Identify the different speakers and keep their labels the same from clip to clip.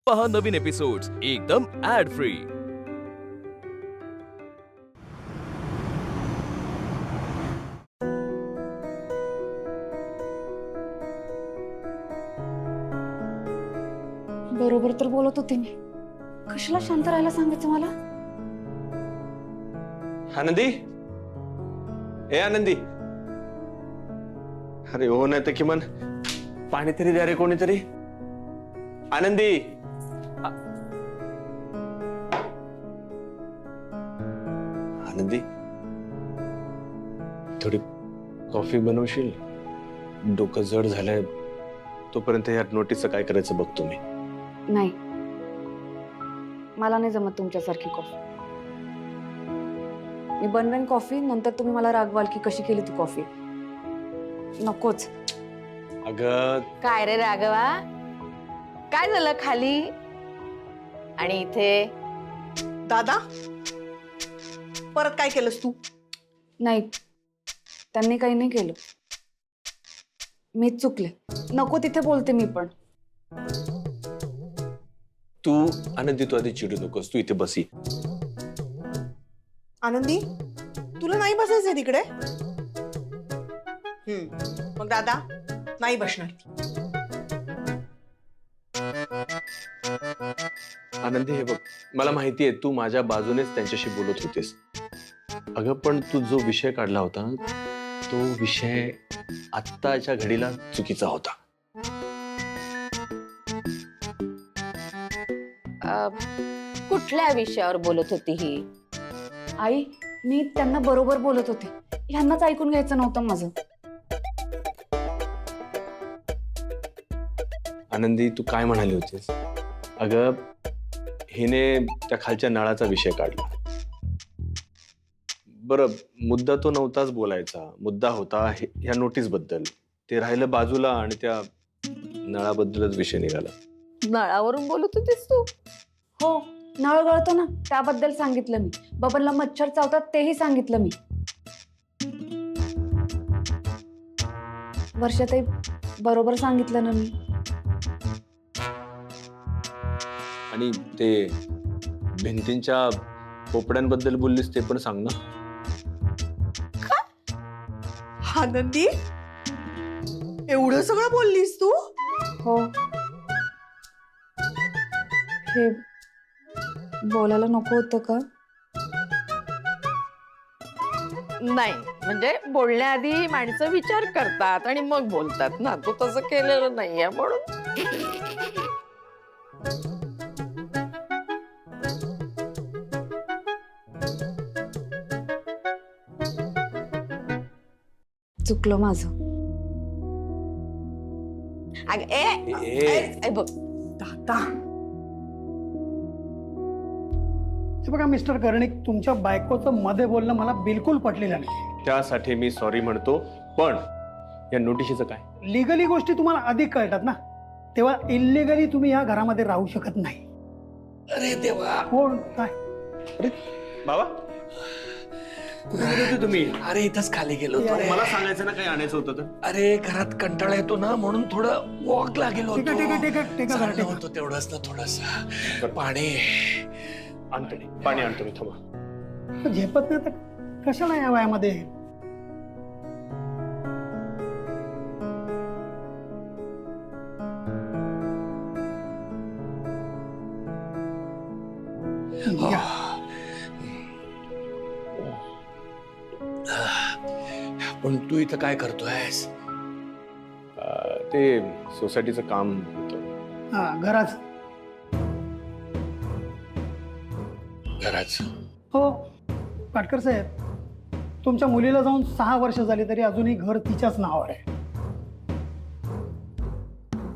Speaker 1: पहा नवीन एपिसोड्स एकदम add free.
Speaker 2: बरोबर तर बोलत होते मी, कशाला शांत राहायला सांगायचं मला?
Speaker 3: आनंदी, ए आनंदी, अरे हो नाही तर किमान पाणी तरी द्या रे कोणीतरी। आनंदी, आनंदी थोडी कॉफी बनवशील? डोकं जड झालंय, तोपर्यंत या नोटीसचं काय करायचं बघतो मी।
Speaker 2: नाही, मला नाही जमत तुमच्यासारखी कॉफी। मी बनवेन कॉफी, नंतर तुम्ही मला रागवाल की कशी केली ती कॉफी। नकोच।
Speaker 3: अगं
Speaker 4: काय रे राघवा, काय झालं खाली आणि इथे?
Speaker 5: दादा, परत काय केलंस तू?
Speaker 2: नाही, त्यांनी काही नाही केलं, मीच चुकले। नको तिथे बोलते मी पण।
Speaker 3: तू आनंदी, तू आधी चिडू नकोस, तू इथे बसी।
Speaker 5: आनंदी, तुला नाही बसायचंय तिकडे? मग दादा नाही बसणार।
Speaker 3: आनंदी हे बघ, मला माहितीये तू माझ्या बाजूनेच त्यांच्याशी बोलत होतीस। अगं पण तू जो विषय काढला होता तो विषय आत्ताच्या घडीला चुकीचा होता।
Speaker 4: कुठल्या विषयावर बोलत होती ही?
Speaker 2: आई, मी त्यांना बरोबर बोलत होते, ह्यांनाच ऐकून घ्यायचं नव्हतं माझं।
Speaker 3: आनंदी, तू काय म्हणाली होतीस? अगं हिने त्या खालच्या नळाचा विषय काढला। बरं, मुद्दा तो नव्हताच बोलायचा, मुद्दा होता ह्या नोटीस बद्दल। ते राहिलं बाजूला आणि त्या नळाबद्दलच विषय निघाला।
Speaker 4: नळावरून बोलत होतीस तू?
Speaker 2: हो, नळ गळतो ना त्याबद्दल सांगितलं मी। बबनला मच्छर चावतात तेही सांगितलं मी। वर्षाताई, बरोबर सांगितलं ना मी?
Speaker 3: आणि ते भिंतींच्या पोपड्यांबद्दल बोललीस ते पण सांग ना।
Speaker 5: आनंदी, एवढं सगळं बोललीस तू?
Speaker 2: हो, हे बोलायला नको होतं का?
Speaker 4: नाही, म्हणजे बोलण्याआधी माणसं विचार करतात आणि मग बोलतात ना, तू तसं केलेलं नाहीये म्हणून।
Speaker 2: चुकलं माझं।
Speaker 4: बघ
Speaker 5: दादा,
Speaker 6: हे बघा मिस्टर कर्णिक, तुमच्या बायकोचं मध्ये बोलणं मला बिलकुल पटलेलं नाही।
Speaker 3: त्यासाठी मी सॉरी म्हणतो, पण या नोटिशीचं काय?
Speaker 6: लिगली गोष्टी तुम्हाला अधिक कळतात ना, तेव्हा इलिगली तुम्ही या घरामध्ये राहू शकत नाही।
Speaker 7: अरे देवा,
Speaker 6: हो काय?
Speaker 3: अरे बाबा, कुठे गेले होते तुम्ही?
Speaker 7: अरे इथंच खाली गेलो होतो रे।
Speaker 3: मला सांगायचं ना काही आणायचं होतं तर?
Speaker 7: अरे घरात कंटाळा येतो ना, म्हणून थोडं वॉकला गेलो
Speaker 6: ठीक आहे, ठीक आहे, ठीक आहे, ठीक आहे,
Speaker 7: चाललं
Speaker 6: ठीक आहे।
Speaker 7: होतं तेवढंच ना, थोडंसं पाणी
Speaker 3: आणतो मी, पाणी आणतो मी, थांबा।
Speaker 6: झेपत नाही तर कशाला या वयामध्ये? या.
Speaker 7: पण तू इथं काय करतोयस?
Speaker 3: ते सोसायटीचं काम होतं।
Speaker 6: हा, घराच?
Speaker 7: घराच?
Speaker 6: हो पाटकर साहेब, तुमच्या मुलीला जाऊन 6 वर्ष झाली तरी अजूनही घर तिच्याच नावावर आहे।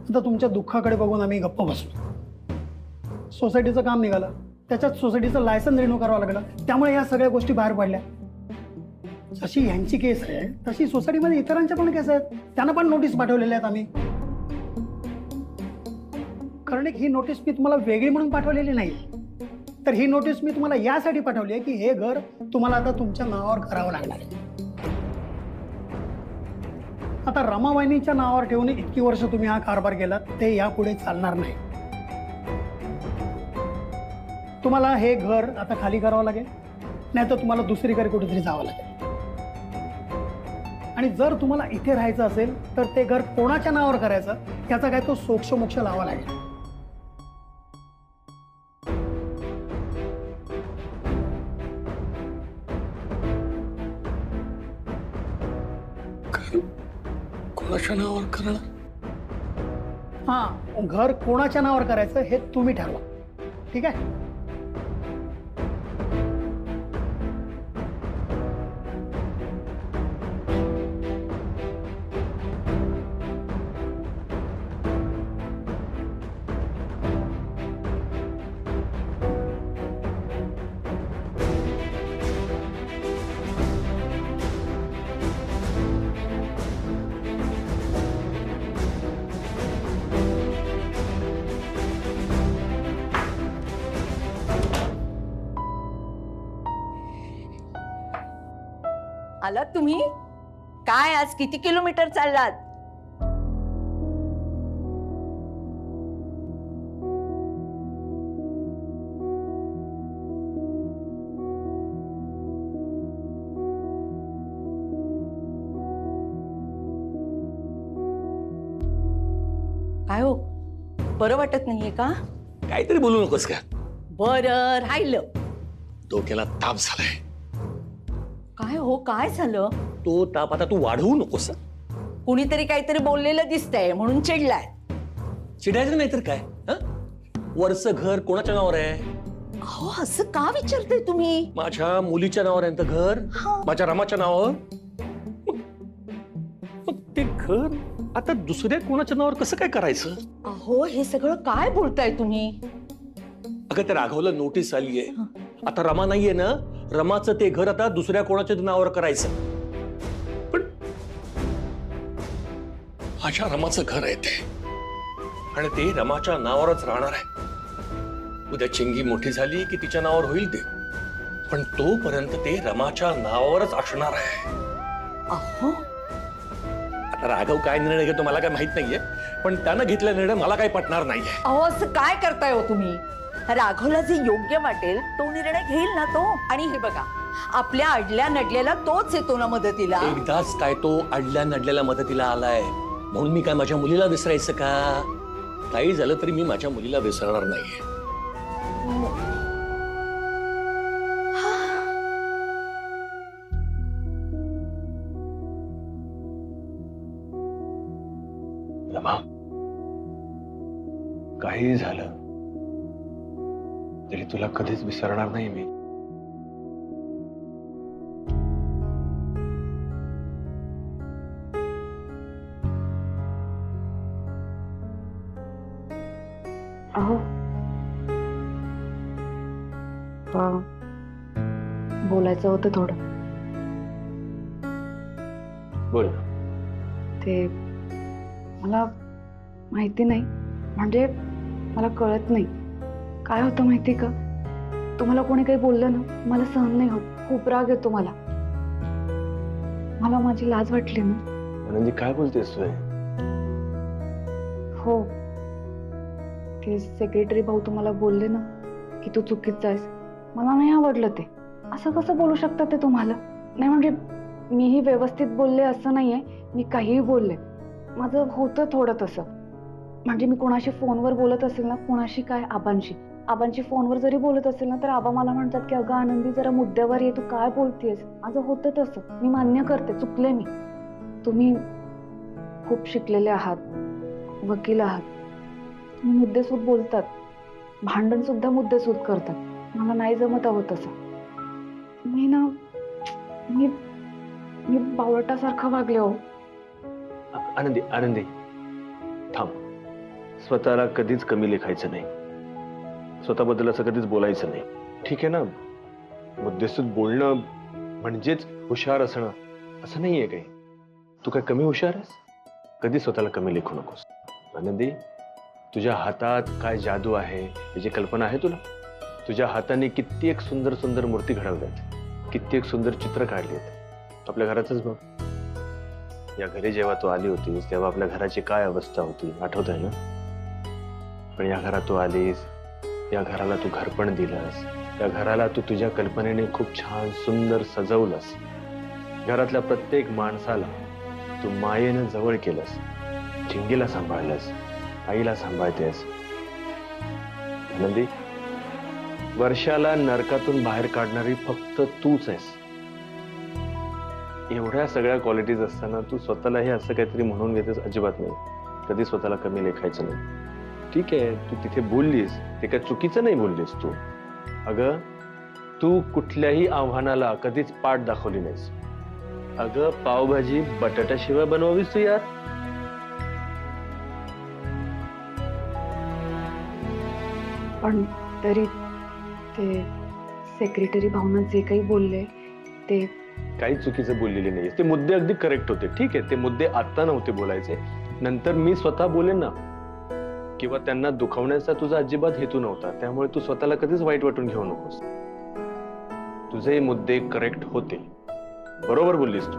Speaker 6: आता तुमच्या दुःखाकडे बघून आम्ही गप्प बसलो। सोसायटीचं काम निघालं, त्याच्यात सोसायटीचं लायसन रिन्यू करावं लागलं, त्यामुळे या सगळ्या गोष्टी बाहेर पडल्या। जशी ह्यांची केस आहे तशी सोसायटीमध्ये इतरांच्या पण केस आहेत, त्यांना पण नोटीस पाठवलेल्या आहेत आम्ही। कारण ही नोटीस मी तुम्हाला वेगळी म्हणून पाठवलेली नाही, तर ही नोटीस मी तुम्हाला यासाठी पाठवली आहे की हे घर तुम्हाला आता तुमच्या नावावर करावं लागणार आहे। आता रमाबाईंच्या नावावर ठेवून इतकी वर्ष तुम्ही हा कारभार केलात, ते यापुढे चालणार नाही। तुम्हाला हे घर आता खाली करावं लागेल, नाही तर तुम्हाला दुसरीकडे कुठेतरी जावं लागेल. आणि जर तुम्हाला इथे राहायचं असेल तर ते घर कोणाच्या नावावर करायचं त्याचा काय तो सोक्ष लावा लागेल.
Speaker 7: कोणाच्या नावावर करणार?
Speaker 6: हा, घर कोणाच्या नावावर करायचं हे तुम्ही ठरवा. ठीक आहे.
Speaker 4: आलात तुम्ही? काय आज किती किलोमीटर चाललात? काय हो, बरं वाटत नाहीये का?
Speaker 7: काहीतरी बोलू नकोस का?
Speaker 4: बरं राहिलं.
Speaker 7: डोक्याला ताप झालाय.
Speaker 4: काय हो, काय झालं?
Speaker 7: तो ताप आता तू वाढवू नकोस.
Speaker 4: कुणीतरी काहीतरी बोललेलं दिसतंय म्हणून चिडलाय.
Speaker 7: चिडायचं नाही तर काय? वरचं घर कोणाच्या नावावर आहे?
Speaker 4: अहो, असं का विचारताय तुम्ही?
Speaker 7: माझ्या मुलीच्या नावावर आहे तर घर, माझ्या रमाच्या नावावर. मग ते घर आता दुसऱ्या कोणाच्या नावावर कसं काय करायचं?
Speaker 4: अहो, हे सगळं काय बोलताय तुम्ही?
Speaker 7: अगं त्या राघवला नोटीस आलीये. आता रमा नाहीये ना, रमाचं ते घर आता दुसऱ्या कोणाच्या नावावर करायचं. पण माझ्या रमाचं घर आहे ते, आणि ते रमाच्या नावावरच राहणार आहे. उद्या चिंगी मोठी झाली की तिच्या नावावर होईल ते, पण तोपर्यंत ते रमाच्या नावावरच असणार आहे.
Speaker 4: अहो,
Speaker 7: आता राघव काय निर्णय घेतो मला काय माहित नाहीये, पण त्यानं घेतलेला निर्णय मला काही पटणार नाहीये.
Speaker 4: अहो, असं काय करताय हो तुम्ही? राघवला जे योग्य वाटेल तो निर्णय घेईल ना तो. आणि हे बघा, आपल्या अडल्या नडलेला तोच येतो ना मदतीला.
Speaker 7: एकदाच काय तो अडल्या नडलेल्या मदतीला आलाय म्हणून मी काय माझ्या मुलीला विसरायचं का? काही झालं तरी मी माझ्या मुलीला विसरणार नाहीये.
Speaker 3: रमा, काही झालं तरी तुला कधीच विसरणार नाही मी.
Speaker 2: अहो, बोलायचं होतं थोडं.
Speaker 3: बोल.
Speaker 2: ते मला माहिती नाही, म्हणजे मला कळत नाही. काय होतं माहिती का, तुम्हाला कोणी काही बोललं ना मला सहन नाही होत. खूप राग येतो मला. मला माझी लाज वाटली ना.
Speaker 3: आनंदी, काय बोलतेस तू?
Speaker 2: हो, ते सेक्रेटरी भाऊ तुम्हाला बोलले ना की तू चुकीचा आहेस. मला नाही आवडलं ते. असं कसं बोलू शकतात ते तुम्हाला? नाही म्हणजे मीही व्यवस्थित बोलले असं नाहीये, मी काहीही बोलले. माझं होतं थोडं तसं. म्हणजे मी कोणाशी फोनवर बोलत असेल ना, कोणाशी काय, आबांशी फोनवर जरी बोलत असेल ना, तर आबा मला म्हणतात की अगं आनंदी जरा मुद्द्यावर ये, तू काय बोलतेस. माझं होतं तसं. मी मान्य करते, चुकले मी. तुम्ही खूप शिकलेले आहात, वकील आहात, तुम्ही मुद्देसूद बोलतात, भांडण सुद्धा मुद्देसूद करतात. मला नाही जमत आहोत तसं. मी बावळटासारखं वागले हो.
Speaker 3: आनंदी, आनंदी थांब. स्वतःला कधीच कमी लेखायचं नाही, स्वतःबद्दल असं कधीच बोलायचं नाही. ठीक आहे ना? मुद्देसूद बोलणं म्हणजेच हुशार असणं असं नाहीये काही. तू काय कमी हुशार आहेस? कधी स्वतःला कमी लेखू नकोस. आनंदी, तुझ्या हातात काय जादू आहे याची कल्पना आहे तुला? तुझ्या हाताने कित्येक सुंदर सुंदर मूर्ती घडवल्यात, कित्येक सुंदर चित्र काढलीत. आपल्या घराचंच बघ. या घरी जेव्हा तू आली होतीस तेव्हा आपल्या घराची काय अवस्था होती आठवत आहे ना? पण या घरात तू आलीस, या घराला तू घरपण दिलंस, या घराला तू तुझ्या कल्पनेने खूप छान सुंदर सजवलंस, घरातल्या प्रत्येक माणसाला तू मायेनं जवळ केलंस, चिंगीला सांभाळलंस, आईला सांभाळतेस. आनंदी, वर्षाला नरकातून बाहेर काढणारी फक्त तूच आहेस. एवढ्या सगळ्या क्वालिटीज असताना तू स्वतःलाही असं काहीतरी म्हणून घेतेस, अजिबात नाही. कधी स्वतःला कमी लेखायचं नाही. ठीक आहे, तू तिथे बोललीस ते काय चुकीचं नाही बोललीस तू. अगं, तू कुठल्याही आव्हानाला कधीच पाठ दाखवली नाहीस. अगं, पावभाजी बटाट्याशिवाय बनवावीस तू यार.
Speaker 2: पण तरी ते सेक्रेटरी भावना जे काही बोलले ते
Speaker 3: काही चुकीचं बोललेली नाही. ते मुद्दे अगदी करेक्ट होते. ठीक आहे, ते मुद्दे आता नव्हते बोलायचे, नंतर मी स्वतः बोलेन ना. किंवा त्यांना दुखवण्याचा तुझा अजिबात हेतू नव्हता, त्यामुळे तू स्वतःला कधीच वाईट वाटून घेऊ नकोस. तुझे मुद्दे करेक्ट होते, बरोबर बोललीस तू.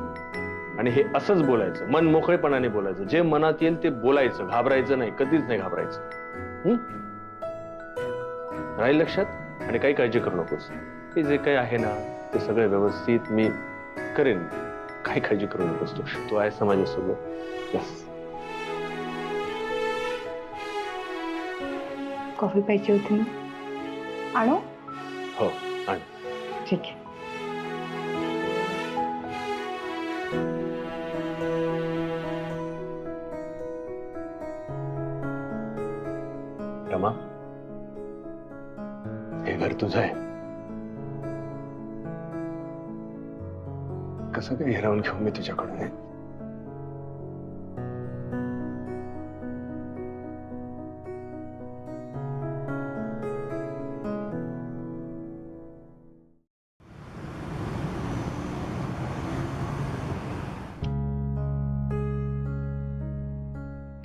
Speaker 3: आणि हे असंच बोलायचं, मन मोकळेपणाने बोलायचं, जे मनात येईल ते बोलायचं, घाबरायचं नाही, कधीच नाही घाबरायचं. राहील लक्षात? आणि काही काळजी करू नकोस. हे जे काही आहे ना ते सगळं व्यवस्थित मी करेन, काही काळजी करू नकोस. तू आहेस ना माझ्यासोबत. यस.
Speaker 2: कॉफी प्यायची होती ना, आणू?
Speaker 3: हो, आण.
Speaker 2: ठीक आहे.
Speaker 3: रमा, हे घर तुझं आहे. कसं काही हिरावून घेऊ मी तुझ्याकडून हे?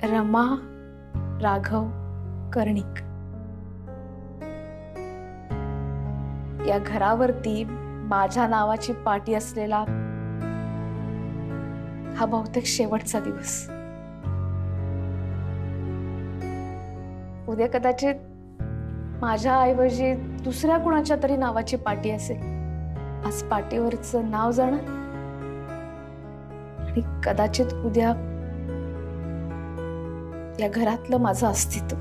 Speaker 8: रमा राघव कर्णिक या घरावरती माझ्या नावाची पाटी असलेला हा बहुतेक शेवटचा दिवस. उद्या कदाचित माझ्या ऐवजी दुसऱ्या कुणाच्या तरी नावाची पाटी असेल. आज पाटीवरचं नाव जाणार आणि कदाचित उद्या या घरातलं माझं अस्तित्व.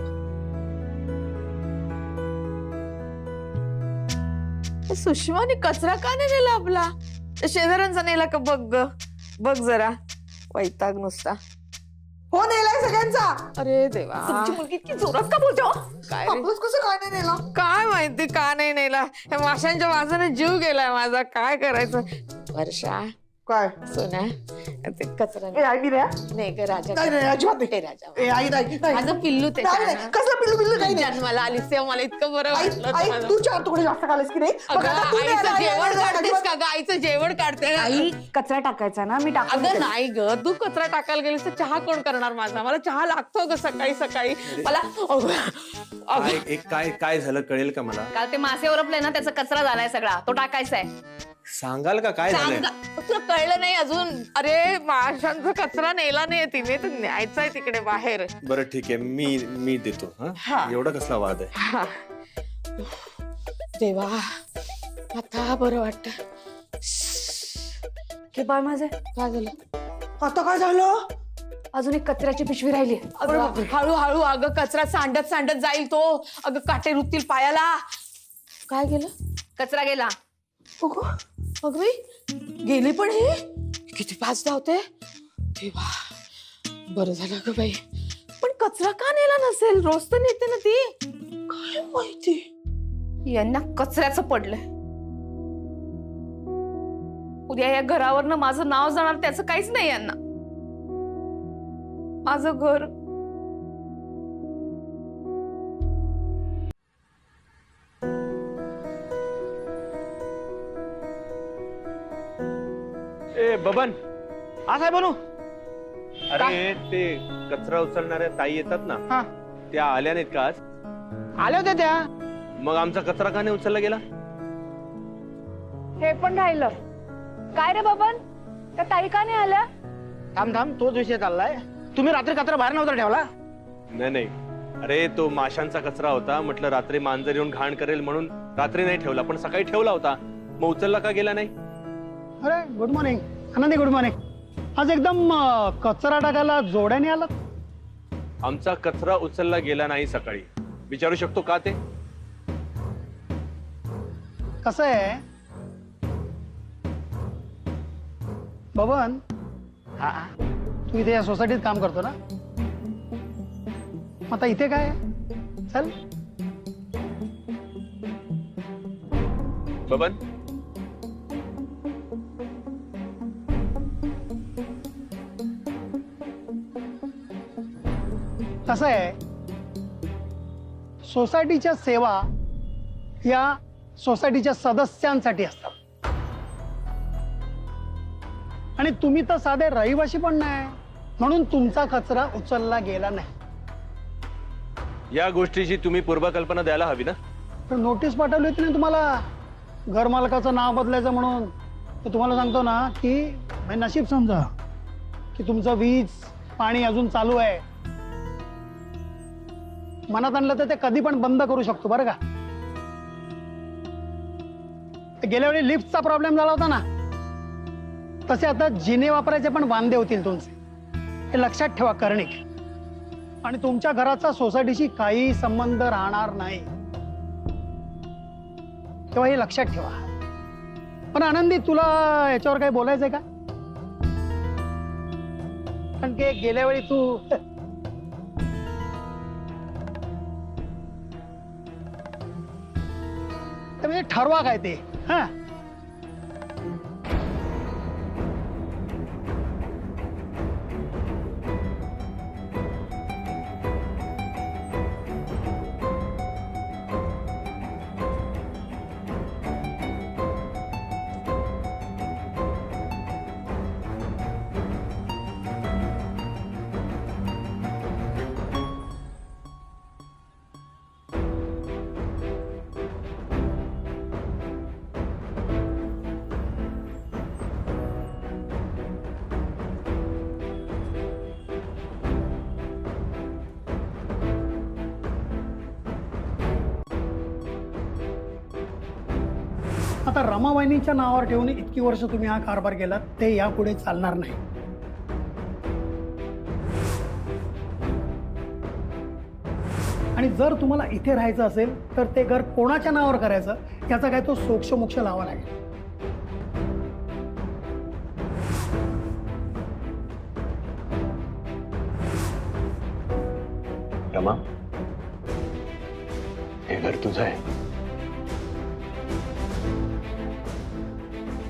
Speaker 9: सुषमाने कचरा का नाही नेला आपला? शेजाऱ्यांचा नेला का बघ बघ जरा. वैताग नुसता.
Speaker 5: हो नेलाय सगळ्यांचा.
Speaker 9: अरे देवा,
Speaker 4: तुमची मुलगी इतकी जोरात का बोलते हो?
Speaker 9: काय रे?
Speaker 5: आपलंच कसं काय नाही नेला?
Speaker 9: काय माहिती का नाही नेला. या माशांच्या वासाने जीव गेलाय माझा. काय करायचं? वर्षा,
Speaker 5: काय
Speaker 9: सोना, ते कचरा
Speaker 5: ए आई रे
Speaker 9: नाही ग राजा.
Speaker 5: नाही नाही अजिबात
Speaker 9: हे
Speaker 5: नाही.
Speaker 9: राजा,
Speaker 5: ए आई नाही नाही.
Speaker 9: माझं पिल्लू ते
Speaker 5: नाही, नाही. कसलं पिल्लू पिल्लू काही नाही.
Speaker 9: जन्माला आलीस तेव्हा मला इतकं बरं
Speaker 5: आई
Speaker 9: वाटलं
Speaker 5: आई
Speaker 9: होतं.
Speaker 5: तू 4 तुकडे जास्त खाल्लेस की नाही? बघ
Speaker 9: अगं,
Speaker 5: आता तू नाही
Speaker 9: आईचं
Speaker 5: आला,
Speaker 9: जेवण
Speaker 5: आई, आई,
Speaker 9: काढतेस
Speaker 5: आई,
Speaker 9: का ग? आईचं जेवण काढते.
Speaker 2: आई, कचरा टाकायचा ना, मी टाकून
Speaker 9: अगं
Speaker 2: देते.
Speaker 9: नाही ग, तू कचरा टाकायला गेलीस तर चहा कोण करणार माझा? मला चहा लागतो ग सकाळी सकाळी. मला
Speaker 3: काय काय झालं कळेल का मला?
Speaker 8: काल ते मासे ओरपले ना, त्याचा कचरा झालाय सगळा, तो टाकायचा आहे.
Speaker 3: सांगाल का काय झालंय?
Speaker 9: तुला कळलं नाही अजून? अरे माशांचा कचरा नेला नाही तिने, तर न्यायचा आहे तिकडे बाहेर.
Speaker 3: बरं ठीक आहे, मी देतो.
Speaker 9: हा.
Speaker 3: एवढा कसला वाद आहे?
Speaker 9: हा. देवा, आता बरं वाटत.
Speaker 2: हे बाळ माझे,
Speaker 9: काय झालं?
Speaker 5: आता काय झालं?
Speaker 2: अजून एक कचऱ्याची पिशवी राहिली.
Speaker 9: अगं हळूहळू, अगं कचरा सांडत सांडत जाईल तो. अगं काटे रुततील पायाला. काय गेलं?
Speaker 8: कचरा गेला.
Speaker 9: अगं बाई, गेली पण ही किती फास्ट धावते. देवा, बरं झालं ग बाई. पण कचरा का नेला नसेल? रोज तर नेते ना ती. काय माहिती
Speaker 8: यांना कचऱ्याचं पडलंय. उद्या या घरावरनं माझं नाव जाणार त्याचं काहीच नाही यांना. माझं घर
Speaker 3: ए बबन, आज आहे बनू. अरे ते कचरा उचलणाऱ्या ताई येतात ना, त्या आल्या नाहीत का आज?
Speaker 6: आल्या होत्या त्या.
Speaker 3: मग आमचा कचरा का नाही उचलला गेला?
Speaker 2: हे पण राहिलं. काय रे बबन, त्या ताई का नाही आल्या?
Speaker 6: थांब तोच विषय चाललाय. तुम्ही रात्री कचरा बाहेर नव्हता ठेवला?
Speaker 3: नाही, अरे तो माशांचा कचरा होता, म्हटलं रात्री मांजर येऊन घाण करेल म्हणून रात्री नाही ठेवला, पण सकाळी ठेवला होता. मग उचलला का गेला नाही?
Speaker 6: अरे गुड मॉर्निंग आनंदी, गुड मॉर्निंग. आज एकदम कचरा टाकायला जोड्याने आला.
Speaker 3: आमचा कचरा उचलला गेला नाही सकाळी. विचारू शकतो का ते?
Speaker 6: कसं आहे बबन, तू इथे या सोसायटीत काम करतो ना, आता इथे काय आहे? चल.
Speaker 3: बबन,
Speaker 6: कसं आहे, सोसायटीच्या सेवा या सोसायटीच्या सदस्यांसाठी असतात आणि तुम्ही तर साधे रहिवाशी पण नाही, म्हणून तुमचा कचरा उचलला गेला नाही.
Speaker 3: या गोष्टीची तुम्ही पूर्वकल्पना द्यायला हवी ना.
Speaker 6: पण नोटीस पाठवली होती ना तुम्हाला घरमालकाचं नाव बदलायचं म्हणून. तर तुम्हाला सांगतो ना की नशीब समजा की तुमचं वीज पाणी अजून चालू आहे. मनात आणलं तर ते कधी पण बंद करू शकतो बरं का. गेल्या वेळी लिफ्टचा प्रॉब्लेम झाला होता ना, तसे आता जिने वापरायचे पण वांदे होतील तुमचे. हे लक्षात ठेवा कर्णिक. आणि तुमच्या घराचा सोसायटीशी काही संबंध राहणार नाही, तेव्हा हे लक्षात ठेवा. पण आनंदी, तुला याच्यावर काही बोलायचंय का? कारण की गेल्या वेळी तू म्हणजे ठरवा काय ते. हा, आता रमाबाईंच्या नावावर ठेवून इतकी वर्ष तुम्ही हा कारभार केला, ते यापुढे चालणार नाही. आणि जर तुम्हाला इथे राहायचं असेल तर ते घर कोणाच्या नावावर करायचं याचा काय तो सोक्ष मोक्ष लावा लागेल.
Speaker 3: रमा, हे घर तुझं आहे.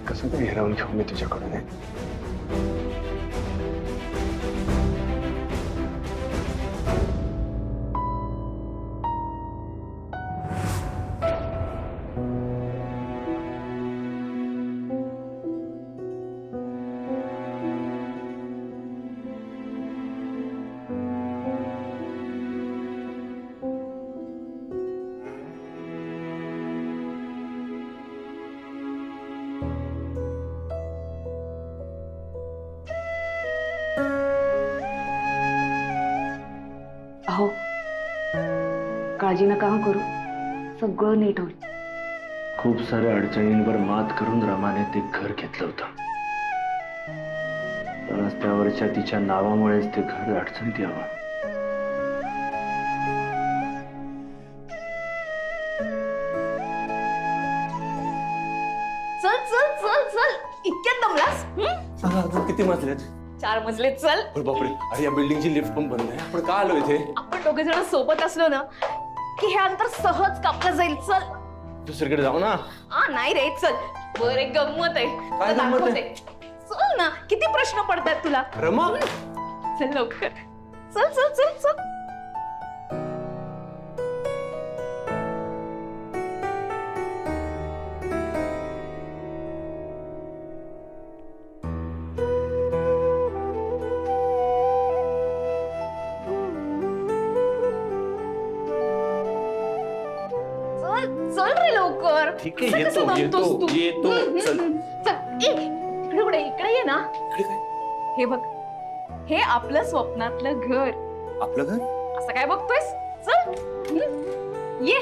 Speaker 3: कसं तरी हिरावून घेऊ मी तुझ्याकडून.
Speaker 2: अहो, काळजी नका करू, सगळं नीट होईल.
Speaker 3: खूप साऱ्या अडचणींवर मात करून रमाने ते घर घेतलं होतं. पण रस्त्यावरच्या तिच्या नावामुळेच ते घर अडचणीत यावं.
Speaker 8: चल चल चल चल, इतक्यात दमलास?
Speaker 3: किती मजलेत?
Speaker 8: 4 मजले. चल.
Speaker 3: बापरे, अरे या बिल्डिंगची लिफ्ट पण बंद आहे. आपण का आलो इथे?
Speaker 8: आपण दोघे जण सोबत असलो ना की हे अंतर सहज कापलं जाईल. चल.
Speaker 3: दुसरीकडे जाऊ ना.
Speaker 8: नाही रे, चल. बरं, एक गंमत आहे.
Speaker 3: काय
Speaker 8: तुला
Speaker 3: गंमत आहे?
Speaker 8: दाखवते. चल ना, किती प्रश्न पडतात तुला.
Speaker 3: रमा,
Speaker 8: चल लवकर. चल चल चल चल. चल रे लवकर.
Speaker 3: ठीक आहे,
Speaker 8: असं
Speaker 3: येतो,
Speaker 8: कसं
Speaker 3: येतो,
Speaker 8: दमतोस तू?
Speaker 3: येतो. चल.
Speaker 8: चल. इकडे कुठे? इकडे ये ना. हे बघ, हे आपलं स्वप्नातलं घर.
Speaker 3: आपलं घर?
Speaker 8: असं काय बघतोयस?
Speaker 2: चल ये